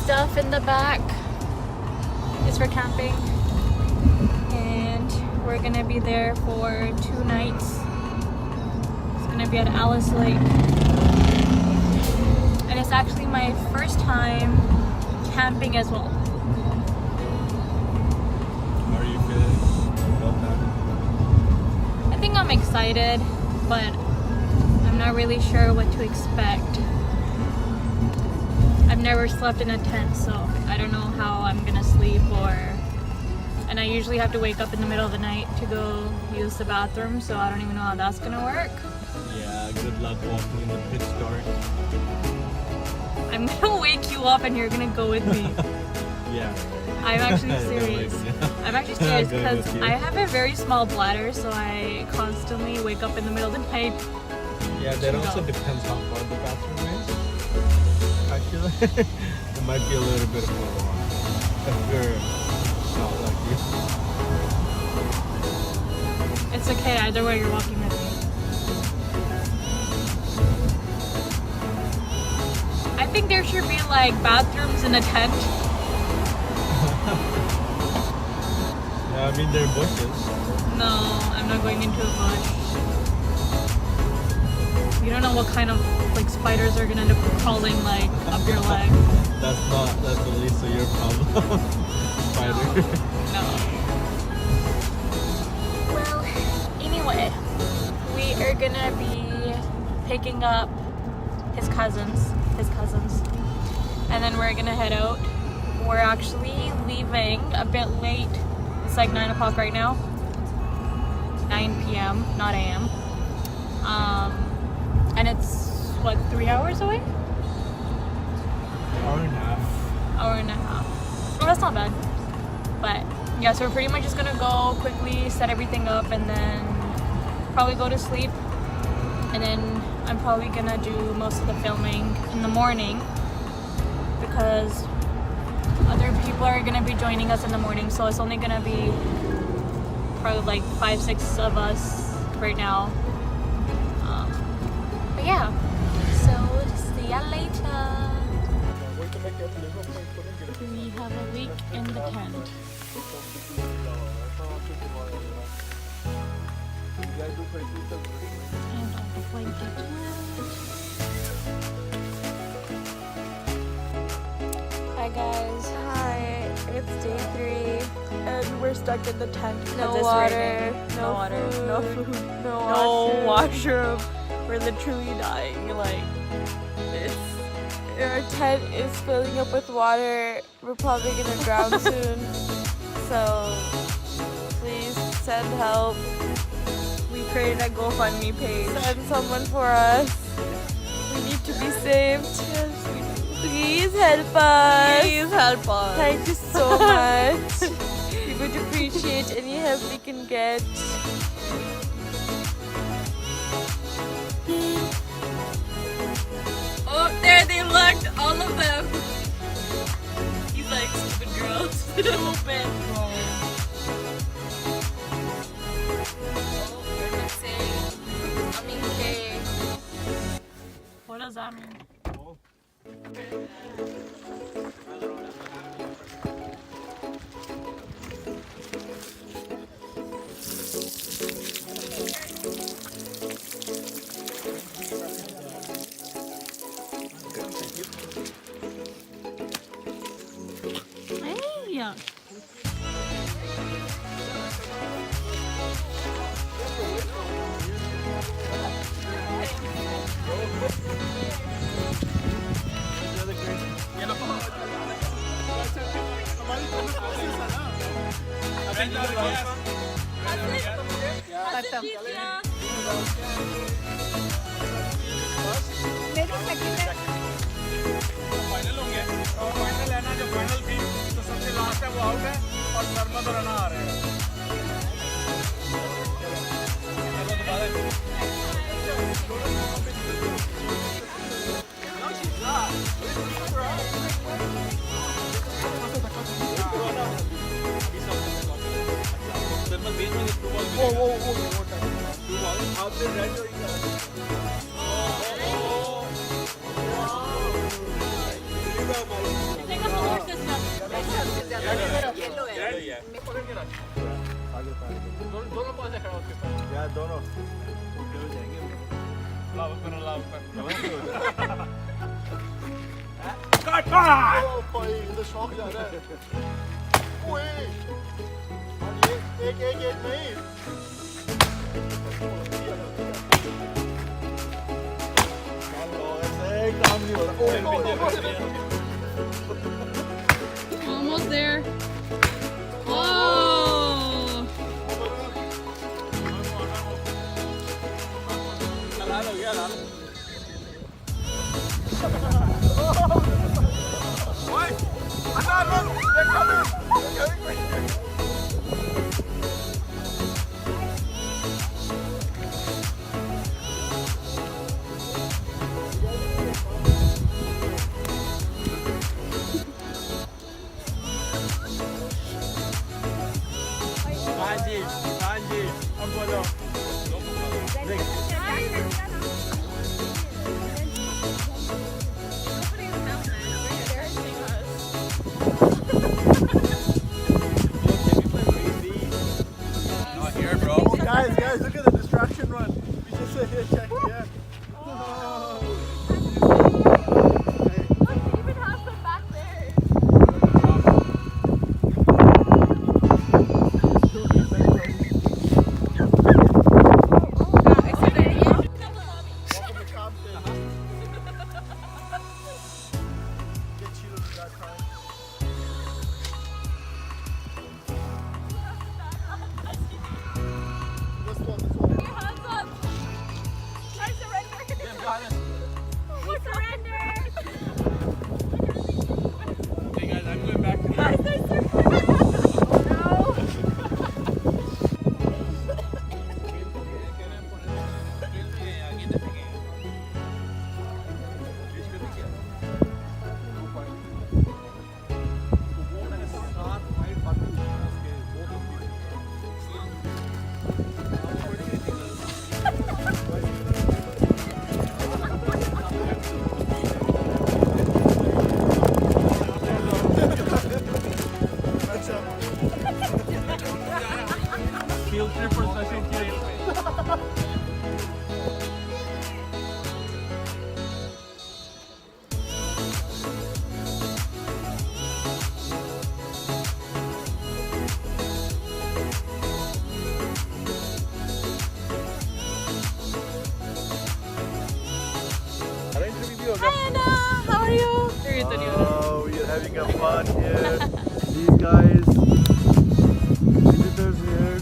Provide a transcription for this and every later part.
stuff in the back is for camping, and we're gonna be there for 2 nights. It's gonna be at Alice Lake, and it's actually my first time camping as well. How are you feeling about that? I think I'm excited, but I'm not really sure what to expect. I've never slept in a tent, so I don't know how I'm gonna sleep, and I usually have to wake up in the middle of the night to go use the bathroom, so I don't even know how that's gonna work. Yeah, good luck walking in the pitch dark. I'm gonna wake you up and you're gonna go with me. Yeah. I'm actually serious. I'm actually serious Going because with you. I have a very small bladder, so I constantly wake up in the middle of the night. Yeah, that also depends how far the bathroom is. I feel like it might be a little bit of a walk if you're not lucky. It's okay, either way you're walking with me. I think there should be like bathrooms in a tent. Yeah, I mean, there are bushes. No, I'm not going into a bush. You don't know what kind of like spiders are gonna end up crawling like up your leg. That's the least of your problem. Spider. No. Well, anyway, we are gonna be picking up his cousins, and then we're gonna head out. We're actually leaving a bit late. It's like 9 o'clock right now. 9 p.m., not a.m. And it's what, 3 hours away? Hour and a half. Hour and a half. Well, that's not bad. But yeah, so we're pretty much just gonna go quickly, set everything up, and then probably go to sleep. And then I'm probably gonna do most of the filming in the morning because other people are gonna be joining us in the morning, so it's only gonna be probably like 5-6 of us right now. But yeah, so see ya later. We have a week in the tent. And all the blankets. Hi guys. Hi, it's day 3, and we're stuck in the tent. No It's water, raining. no water, food, no food, no no washroom. We're literally dying. Like, our tent is filling up with water. We're probably gonna drown soon. So, please send help. We created a GoFundMe page. Send someone for us. We need to be saved. Please help us. Please help us. Thank you so much. We would appreciate any help we can get. Oh, there they looked, all of them. He's like, stupid girls. Stupid. What does that mean? Hey! Final होंगे और final है ना जो final थी तो सबसे last है वो आउट है और शर्मा तो रन आ रहे हैं दोनों पास है खड़ा उसके पास यार दोनों उल्टे हो जाएंगे लाभ कर ओ भाई इधर शॉक जा रहा है ओए और ये एक नहीं ऐसे काम नहीं हो रहा Almost there. Oh. लाल हो गया लाल ओए अनार हाँ जी अब बोलो Not here, bro. guys look at the distraction run we just sit here check yeah Even have some back there. welcome to Compton get Cheetos at that time this one Hands up. I surrender. We surrender. Okay, guys, I'm going back to field trip or special field. Hi Anna, how are you? oh we are having a fun here these guys visitors here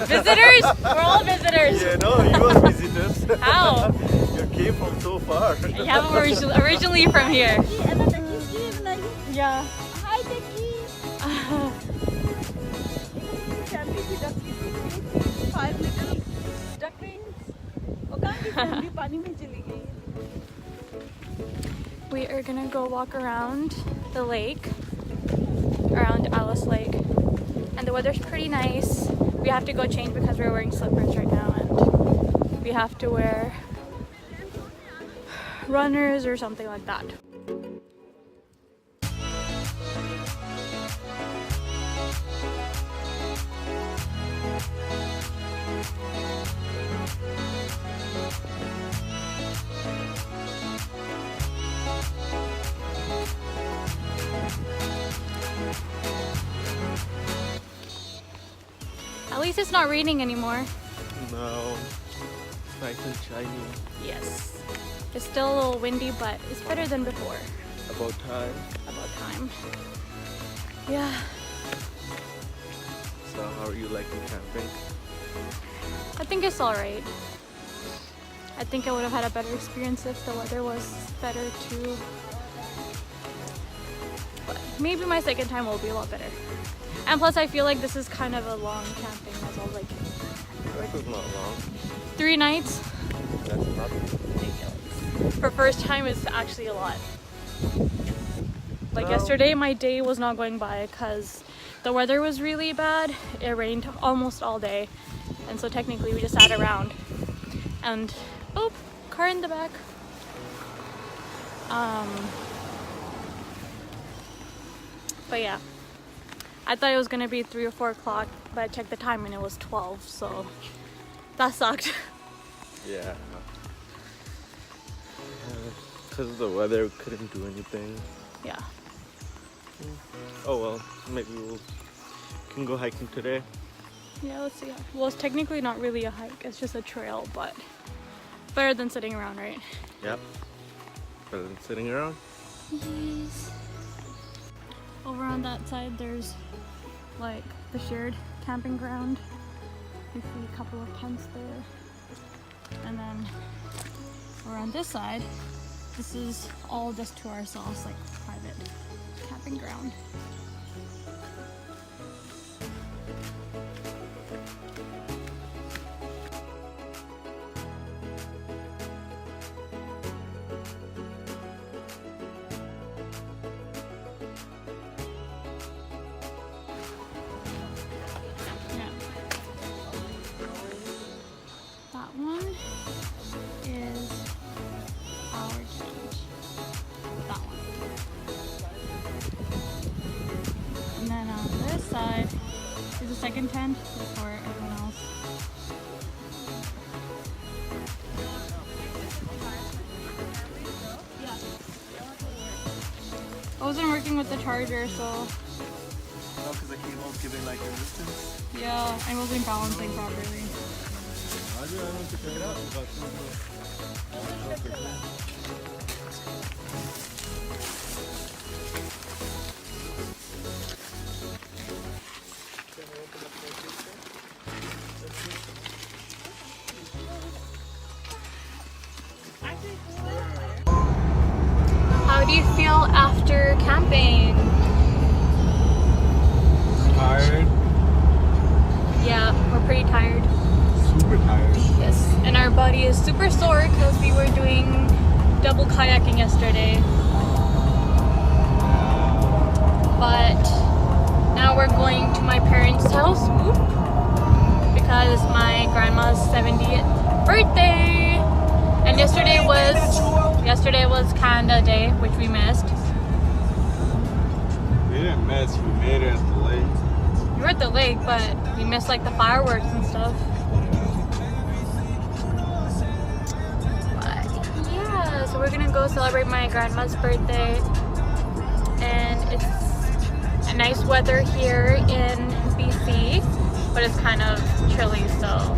Visitors? We're all visitors. yeah no you are visitors How? you came from so far Yeah, we're originally from here. Yeah. Hi Becky. Family की ducks की थी 5 little ducklings. और कहाँ की family पानी में चली गई. We are gonna go walk around the lake, around Alice Lake, and the weather's pretty nice. We have to go change because we're wearing slippers right now, and we have to wear runners or something like that. At least it's not raining anymore. no it's nice and shiny Yes. It's still a little windy, but it's better than before. about time About time. Yeah. so how are you liking camping I think it's alright. I think I would have had a better experience if the weather was better too. But maybe my second time will be a lot better. And plus I feel like this is kind of a long camping as well, like that was not long 3 nights. that's not For first time it's actually a lot. Like No. yesterday my day was not going by because the weather was really bad. It rained almost all day. And so technically we just sat around. And oh, car in the back. But yeah, I thought it was gonna be 3 or 4 o'clock, but I checked the time and it was 12, so that sucked. Yeah. Because of the weather, we couldn't do anything. Yeah. Oh well, maybe we can go hiking today. Yeah, let's see. Well, it's technically not really a hike, it's just a trail, but better than sitting around, right? Yep. Better than sitting around. Yes. Over on that side, there's like the shared camping ground. You see a couple of tents there. And then over on this side, this is all just to ourselves, like private camping ground. Yeah. That one is our tent. That one. And then on this side is a second tent for everyone else. Yeah. I wasn't working with the charger, so No, because the cable's giving like resistance. yeah, I wasn't balancing properly. How do you feel after camping? Tired. Yeah, we're pretty tired. Super tired. Yes, and our body is super sore because we were doing double kayaking yesterday. But now we're going to my parents' house because my grandma's 70th birthday. And yesterday was Canada Day, which we missed. We didn't miss. We made it at the lake. We were at the lake, but we missed like the fireworks and stuff. But yeah, so we're gonna go celebrate my grandma's birthday. And it's a nice weather here in BC, but it's kind of chilly, so